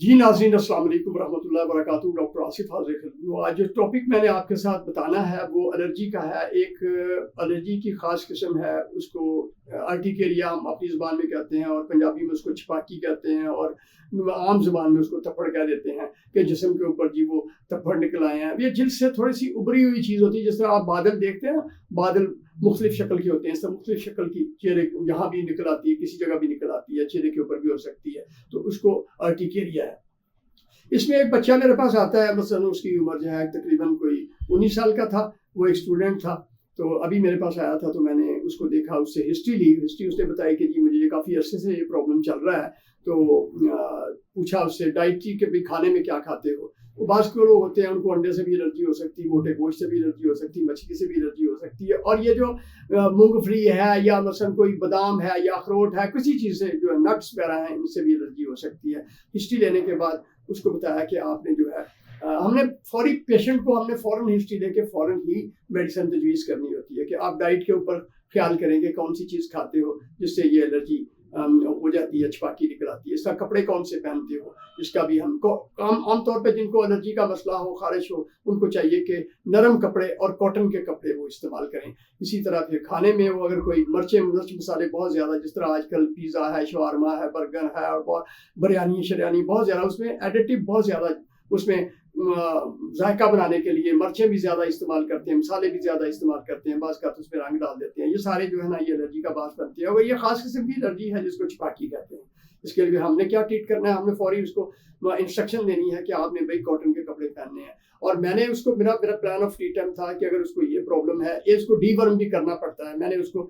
जी नाज़रीन, अस्सलाम वालेकुम रहमतुल्लाहि व बरकातहू। डॉक्टर आसिफ हाज़िर खिदमत। आज जो टॉपिक मैंने आपके साथ बताना है वो एलर्जी का है। एक एलर्जी की ख़ास किस्म है, उसको अर्टिकेरिया हम अपनी ज़ुबान में कहते हैं और पंजाबी में उसको छपाकी कहते हैं और आम ज़ुबान में उसको थप्पड़ कह देते हैं कि जिस्म के ऊपर जी वो थप्पड़ निकल आए हैं। ये जिल्द से थोड़ी सी उभरी हुई चीज़ होती है, जिस तरह आप बादल देखते हैं, बादल मुख्तलिफ शक्ल के होते हैं। सब मुख्तलिफ शक्ल की चेहरे यहाँ भी निकल आती है, किसी जगह भी निकल आती है, चेहरे के ऊपर भी हो सकती है, तो उसको अर्टिकेरिया है। इसमें एक बच्चा मेरे पास आता है, मसलन उसकी उम्र जो है तकरीबन कोई 19 साल का था। वो एक स्टूडेंट था, तो अभी मेरे पास आया था, तो मैंने उसको देखा, उससे हिस्ट्री ली। हिस्ट्री उसने बताई कि जी मुझे ये काफ़ी अरसे से ये प्रॉब्लम चल रहा है। तो पूछा उससे डाइट की कि भाई खाने में क्या खाते हो। वो बाज़ के लोग होते हैं, उनको अंडे से भी एलर्जी हो सकती है, मोटे गोश्त से भी एलर्जी हो सकती है, मछली से भी एलर्जी हो सकती है। और ये जो मूंगफली है या मसलन कोई बादाम है या अखरोट है, किसी चीज़ से जो नट्स वगैरह हैं, इनसे भी एलर्जी हो सकती है। हिस्ट्री लेने के बाद उसको बताया कि आपने जो है हमने फौरी पेशेंट को हमने फ़ौरन हिस्ट्री लेके फ़ौरन ही मेडिसिन तजवीज़ करनी होती है कि आप डाइट के ऊपर ख्याल करेंगे कौन सी चीज़ खाते हो जिससे ये एलर्जी हो जाती है, छपाकी निकल आती है। इसका कपड़े कौन से पहनते हो, इसका भी हमको आमतौर पे जिनको एलर्जी का मसला हो, खारिश हो, उनको चाहिए कि नरम कपड़े और कॉटन के कपड़े वो इस्तेमाल करें। इसी तरह फिर खाने में वो अगर कोई मिर्च मसाले बहुत ज़्यादा, जिस तरह आजकल पिज़्ज़ा है, शवारमा है, बर्गर है और बहुत बिरयानी शरयानी बहुत ज़्यादा, उसमें एडिटिव बहुत ज़्यादा, उसमें जायका बनाने के लिए मिर्चें भी ज़्यादा इस्तेमाल करते हैं, मसाले भी ज़्यादा इस्तेमाल करते हैं, बाज़ का तो उसमें रंग डाल देते हैं। ये सारे जो है ना, ये एलर्जी का बास बनती है। और ये ख़ास किस्म की एलर्जी है जिसको छपाकी कहते हैं। इसके लिए हमने क्या ट्रीट करना है, हमने फौरी उसको इंस्ट्रक्शन देनी है कि आपने भाई कॉटन के कपड़े पहनने हैं। और मैंने उसको मेरा प्लान ऑफ ट्रीटमेंट था कि अगर उसको ये प्रॉब्लम है, ये इसको डीवर्म भी करना पड़ता है। मैंने उसको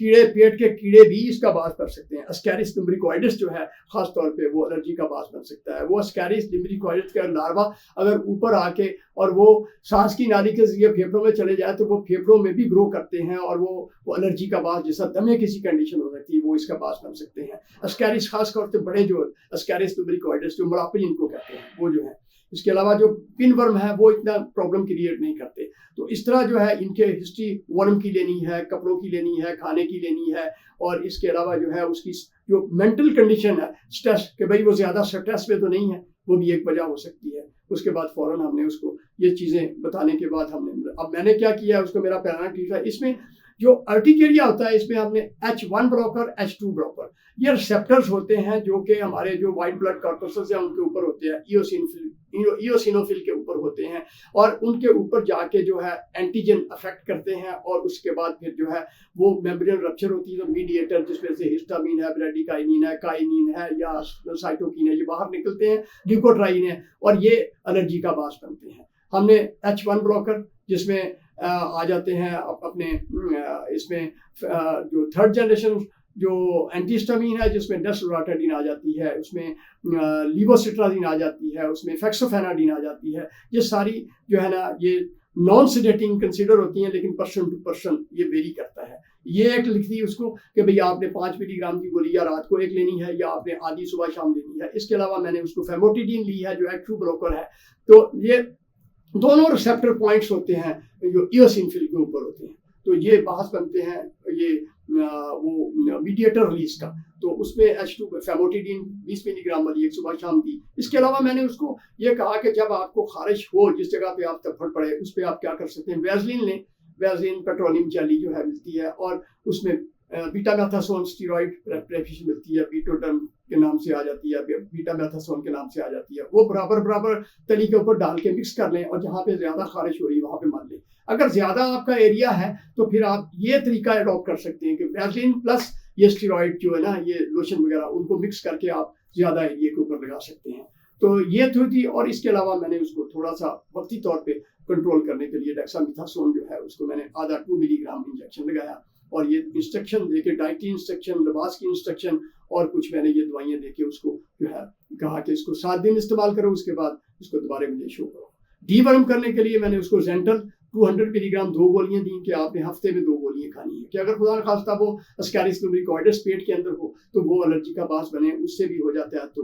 कीड़े, पेट के कीड़े भी इसका बास कर सकते हैं। अस्कैरिस लिम्बरिकोइडिस जो है ख़ास तौर पे वो एलर्जी का बास बन सकता है। वो अस्कैरिस लिम्बरिकोइडिस का लार्वा अगर ऊपर आके और वो सांस की नाली के जरिए फेफड़ों में चले जाए तो वो फेफड़ों में भी ग्रो करते हैं और वो एलर्जी का बास, जैसा दमे किसी कंडीशन हो सकती है, वो इसका बास बन सकते हैं। अस्कैरिस खास तौर पे बड़े जो अस्कैरिस लिम्बरिकोइडिस जो मड़ापी इनको कहते हैं, वो जो है। इसके अलावा जो पिन वर्म है वो इतना प्रॉब्लम क्रिएट नहीं करते। तो इस तरह जो है इनके हिस्ट्री वर्म की लेनी है, कपड़ों की लेनी है, खाने की लेनी है। और इसके अलावा जो है उसकी जो मेंटल कंडीशन है, स्ट्रेस, कि भाई वो ज़्यादा स्ट्रेस में तो नहीं है, वो भी एक वजह हो सकती है। उसके बाद फ़ौरन हमने उसको ये चीज़ें बताने के बाद अब मैंने क्या किया, उसको मेरा पैरामीटर था। इसमें जो अर्टिकेरिया होता है, इसमें हमने H1 ब्लॉकर, H2 ब्लॉकर, ये रिसेप्टर्स होते हैं जो कि हमारे जो वाइट ब्लड कॉर्पसेस हैं उनके ऊपर होते हैं, इओसिनोफिल के ऊपर होते हैं। और उनके ऊपर जाके जो है एंटीजन अफेक्ट करते हैं और उसके बाद फिर जो है वो मेम्ब्रेन रप्चर होती है, तो मीडिएटर जिसमें से हिस्टामिन है, ब्रेडिकाइनिन है, काइनिन है या साइटोकिन है, ये बाहर निकलते हैं, ल्यूकोट्राइन है, और ये एलर्जी का बास बनते हैं। हमने H1 ब्लॉकर जिसमें आ जाते हैं अपने इसमें जो थर्ड जनरेशन जो एंटीहिस्टामिन है, जिसमें डेस्लोराटाडीन आ जाती है, उसमें लीवोसिट्राजीन आ जाती है, उसमें फेक्सोफेनाडीन आ जाती है। ये सारी जो है ना, ये नॉन सेडेटिंग कंसीडर होती हैं, लेकिन पर्सन टू पर्सन ये वेरी करता है। ये एक लिख दी उसको कि भाई आपने 5 मिलीग्राम की गोली या रात को एक लेनी है या आपने आधी सुबह शाम लेनी है। इसके अलावा मैंने उसको फेमोटिडीन ली है जो H2 ब्लॉकर है। तो ये दोनों रिसेप्टर पॉइंट्स होते हैं जो इओसिनोफिल के ऊपर होते हैं, तो ये बास बनते हैं ये वो मीडिएटर रिलीज का। तो उसमें H2 फेमोटिडीन 20 मिलीग्राम वाली एक सुबह शाम की। इसके अलावा मैंने उसको ये कहा कि जब आपको खारिश हो, जिस जगह पे आप थप्पड़ पड़े, उस पर आप क्या कर सकते हैं, वैसलीन लें। वैसलीन पेट्रोलियम जेली जो है मिलती है, और उसमें बीटामेथासोन स्टीरॉइड प्रेपरेशन मिलती है, बीटोडर्म के नाम से आ जाती है, बीटामेथासोन के नाम से आ जाती है। वो बराबर तली के ऊपर डाल के मिक्स कर लें और जहाँ पे ज़्यादा खारिश हो रही है वहाँ पे मान लें। अगर ज़्यादा आपका एरिया है तो फिर आप ये तरीका अडॉप्ट कर सकते हैं कि वैसलीन प्लस ये स्टीरॉइड जो है ना, ये लोशन वगैरह, उनको मिक्स करके आप ज़्यादा एरिया के ऊपर लगा सकते हैं। तो ये थी। और इसके अलावा मैंने उसको थोड़ा सा वक्ती तौर पर कंट्रोल करने के लिए डेक्सामेथासोन जो है उसको मैंने आधा 2 मिलीग्राम इंजेक्शन लगाया। और ये इंस्ट्रक्शन देके, डाइट की इंस्ट्रक्शन, लिबास की इंस्ट्रक्शन, और कुछ मैंने ये दवाइयाँ देके उसको जो है कहा कि इसको 7 दिन इस्तेमाल करो, उसके बाद इसको दोबारा मुझे शो करो। डीवर्म करने के लिए मैंने उसको जेंटल 200 मिलीग्राम 2 गोलियाँ दी कि आपने हफ्ते में 2 गोलियाँ खानी है, कि अगर खुदा न खास्ता वो अस्कैरिस लिम्बरिकोइडिस पेट के अंदर हो तो वो एलर्जी का बास बने, उससे भी हो जाता है, तो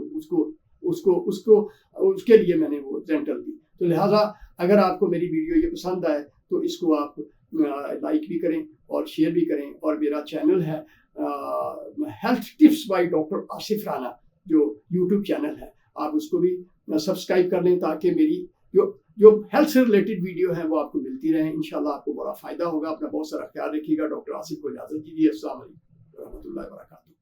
उसके लिए मैंने वो जेंटल दी। तो लिहाजा अगर आपको मेरी वीडियो ये पसंद आए तो इसको आप लाइक भी करें और शेयर भी करें। और मेरा चैनल है health tips by doctor Asif Rana, जो यूट्यूब चैनल है, आप उसको भी सब्सक्राइब कर लें ताकि मेरी जो हेल्थ से रिलेटेड वीडियो है वो आपको मिलती रहे। इंशाल्लाह आपको बड़ा फ़ायदा होगा। अपना बहुत सारा ख्याल रखिएगा। डॉक्टर आसिफ को इजाज़त दीजिए। अस्सलाम वालेकुम रहमतुल्लाहि व बरकातहू।